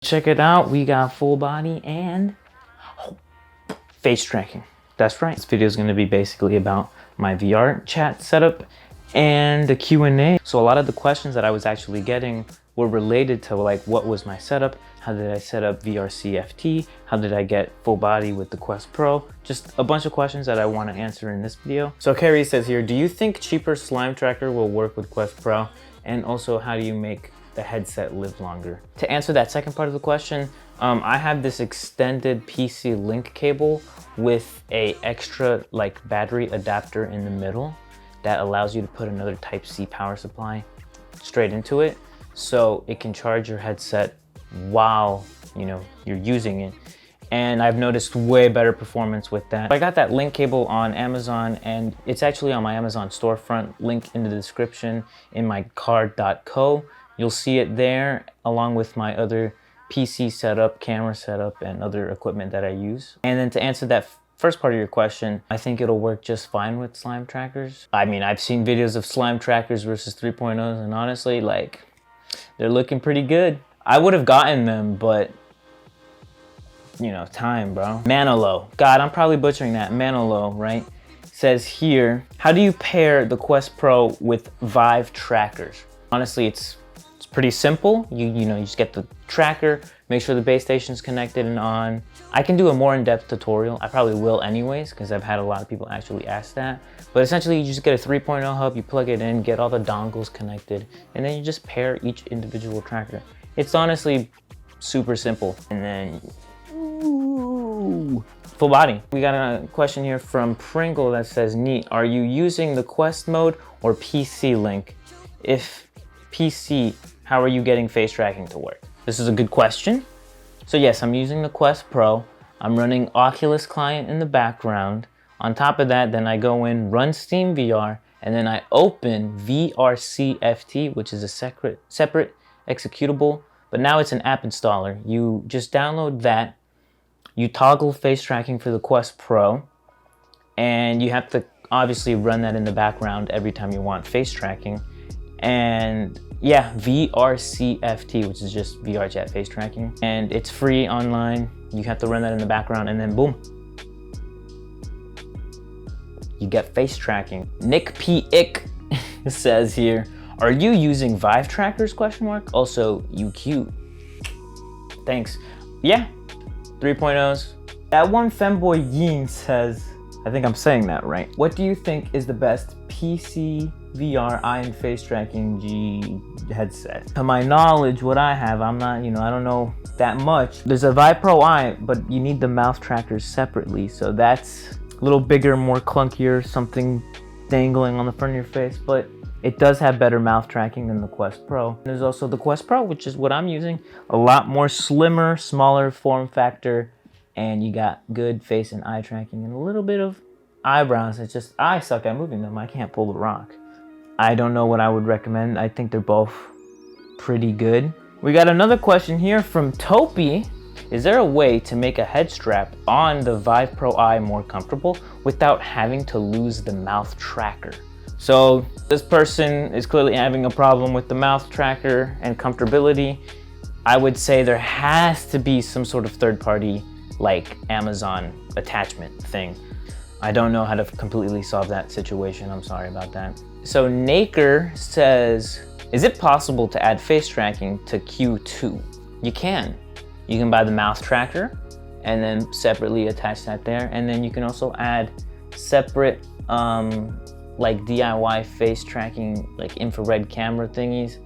Check it out, we got full body and face tracking. That's right. This video is going to be basically about my VRChat setup and the Q&A. So a lot of the questions that I was actually getting were related to like, what was my setup? How did I set up VRCFT? How did I get full body with the Quest Pro? Just a bunch of questions that I want to answer in this video. So Carrie says here, do you think cheaper slime tracker will work with Quest Pro? And also, how do you make the headset live longer? To answer that second part of the question, I have this extended PC link cable with a extra like battery adapter in the middle that allows you to put another Type-C power supply straight into it, so it can charge your headset while you're using it. And I've noticed way better performance with that. I got that link cable on Amazon, and it's actually on my Amazon storefront, link in the description in my card.co. You'll see it there along with my other PC setup, camera setup, and other equipment that I use. And then to answer that first part of your question, I think it'll work just fine with slime trackers. I mean, I've seen videos of slime trackers versus 3.0s, and honestly, like, they're looking pretty good. I would have gotten them, but time, bro. Manolo, God, I'm probably butchering that. Manolo, right? Says here, how do you pair the Quest Pro with Vive trackers? Honestly, it's pretty simple. You just get the tracker, make sure the base station's connected and on. I can do a more in-depth tutorial. I probably will anyways, because I've had a lot of people actually ask that. But essentially, you just get a 3.0 hub, you plug it in, get all the dongles connected, and then you just pair each individual tracker. It's honestly super simple. And then, ooh, full body. We got a question here from Pringle that says, neat, are you using the Quest mode or PC link? If PC, how are you getting face tracking to work? This is a good question. So yes, I'm using the Quest Pro. I'm running Oculus client in the background. On top of that, then I go in, run Steam VR, and then I open VRCFT, which is a separate executable, but now it's an app installer. You just download that, you toggle face tracking for the Quest Pro, and you have to obviously run that in the background every time you want face tracking. And yeah, VRCFT, which is just VRChat face tracking, and it's free online. You have to run that in the background, and then boom, you get face tracking. Nick P. Ick says here, are you using Vive trackers, question mark? Also, you cute. Thanks. Yeah, 3.0s. That one femboy Yin says, I think I'm saying that right. What do you think is the best PC VR eye and face tracking G headset? To my knowledge, what I have, I'm not, I don't know that much. There's a Vive Pro Eye, but you need the mouth trackers separately. So that's a little bigger, more clunkier, something dangling on the front of your face, but it does have better mouth tracking than the Quest Pro. There's also the Quest Pro, which is what I'm using. A lot more slimmer, smaller form factor, and you got good face and eye tracking and a little bit of eyebrows. It's just, I suck at moving them. I can't pull the rock. I don't know what I would recommend. I think they're both pretty good. We got another question here from Topi. Is there a way to make a head strap on the Vive Pro Eye more comfortable without having to lose the mouth tracker? So this person is clearly having a problem with the mouth tracker and comfortability. I would say there has to be some sort of third-party like Amazon attachment thing. I don't know how to completely solve that situation. I'm sorry about that. So Naker says, is it possible to add face tracking to Q2? You can. You can buy the mouth tracker and then separately attach that there. And then you can also add separate like DIY face tracking, like infrared camera thingies.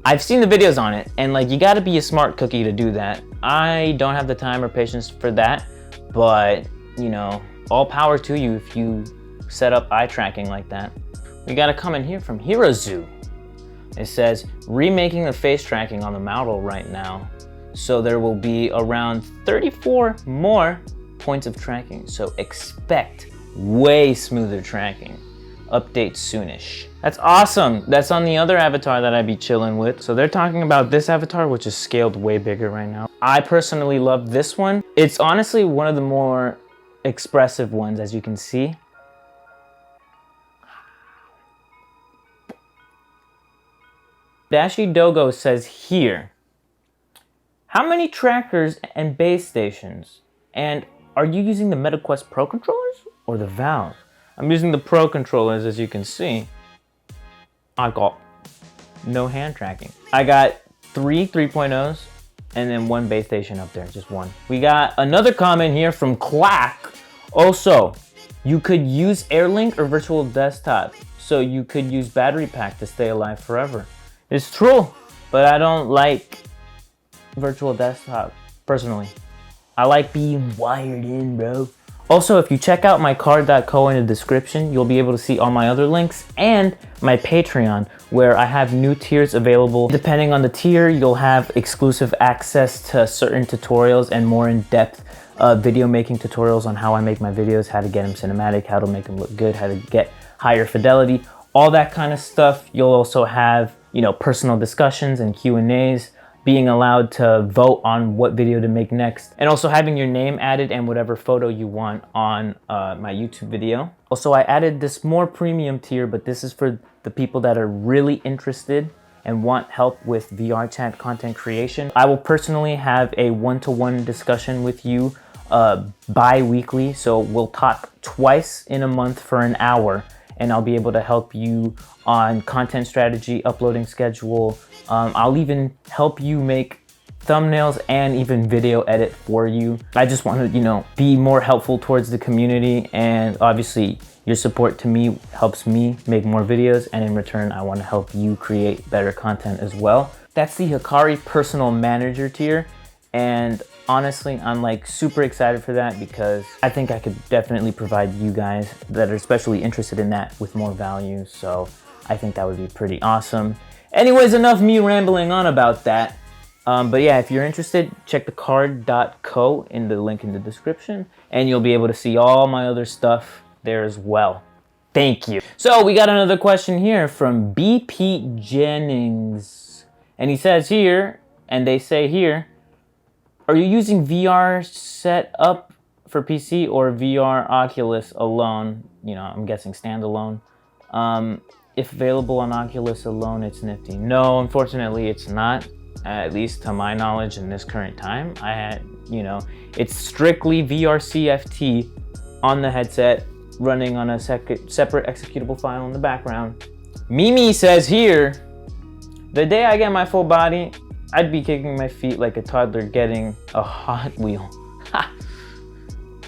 I've seen the videos on it, and like, you gotta be a smart cookie to do that. I don't have the time or patience for that, but all power to you if you set up eye tracking like that. We got a comment here from Hirozu. It says, remaking the face tracking on the model right now, so there will be around 34 more points of tracking, so expect way smoother tracking. Update soonish. That's awesome. That's on the other avatar that I'd be chilling with. So they're talking about this avatar, which is scaled way bigger right now. I personally love this one. It's honestly one of the more expressive ones, as you can see. Dashi Dogo says here, How many trackers and base stations? And are you using the MetaQuest Pro controllers or the Valve? I'm using the Pro controllers, as you can see. I got no hand tracking. I got 3 3.0s and then 1 base station up there, just 1. We got another comment here from Clack. Also, you could use AirLink or virtual desktop, so you could use battery pack to stay alive forever. It's true, but I don't like virtual desktop personally. I like being wired in, bro. Also, if you check out my card.co in the description, you'll be able to see all my other links and my Patreon, where I have new tiers available. Depending on the tier, you'll have exclusive access to certain tutorials and more in-depth video making tutorials on how I make my videos, how to get them cinematic, how to make them look good, how to get higher fidelity, all that kind of stuff. You'll also have, you know, personal discussions and Q&As, being allowed to vote on what video to make next, and also having your name added and whatever photo you want on my YouTube video. Also, I added this more premium tier, but this is for the people that are really interested and want help with VRChat content creation. I will personally have a one-to-one discussion with you bi-weekly, so we'll talk twice in a month for an hour, and I'll be able to help you on content strategy, uploading schedule. I'll even help you make thumbnails and even video edit for you. I just want to, you know, be more helpful towards the community, and obviously your support to me helps me make more videos, and in return I want to help you create better content as well. That's the Hikari Personal Manager tier, and honestly, I'm like super excited for that because I think I could definitely provide you guys that are especially interested in that with more value. So I think that would be pretty awesome. Anyways, enough me rambling on about that. But yeah, if you're interested, check the card.co in the link in the description, and you'll be able to see all my other stuff there as well. Thank you. So we got another question here from BP Jennings. And he says here, and they say here, are you using VR setup for PC or VR Oculus alone? You know, I'm guessing standalone. If available on Oculus alone, it's nifty. No, unfortunately, it's not. At least to my knowledge in this current time. I had, you know, it's strictly VRCFT on the headset, running on a separate executable file in the background. Mimi says here, the day I get my full body, I'd be kicking my feet like a toddler getting a Hot Wheel. Ha!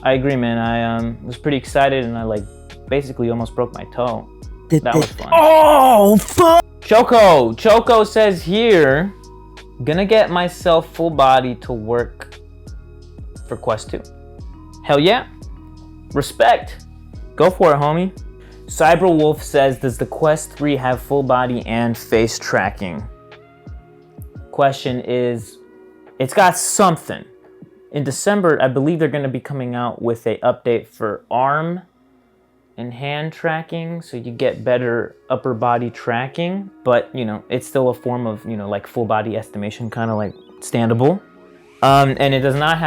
I agree, man. I was pretty excited, and I like basically almost broke my toe. That was fun. Oh, fuck! Choco says here, gonna get myself full body to work for Quest 2. Hell yeah. Respect. Go for it, homie. Cyberwolf says, does the Quest 3 have full body and face tracking? Question is, it's got something. In December, I believe they're going to be coming out with a update for arm and hand tracking, so you get better upper body tracking, but you know, it's still a form of, you know, like full body estimation, kind of like standable. And it does not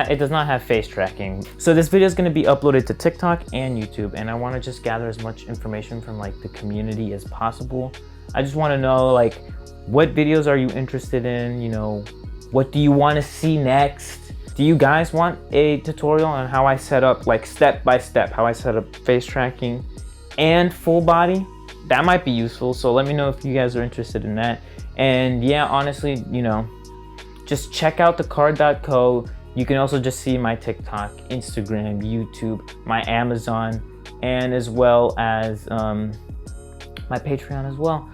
have face tracking. So this video is going to be uploaded to TikTok and YouTube, and I want to just gather as much information from like the community as possible. I just want to know, like, what videos are you interested in? You know, what do you want to see next? Do you guys want a tutorial on how I set up, like step by step, how I set up face tracking and full body? That might be useful. So let me know if you guys are interested in that. And yeah, honestly, you know, just check out the card.co. You can also just see my TikTok, Instagram, YouTube, my Amazon, and as well as my Patreon as well.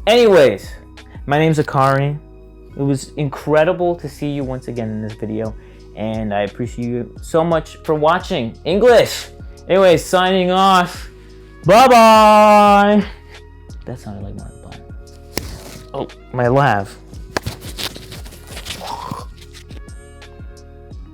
Anyways, my name's Hikari. It was incredible to see you once again in this video, and I appreciate you so much for watching. English! Anyways, signing off. Bye-bye! That sounded like Markiplier. Oh, my laugh.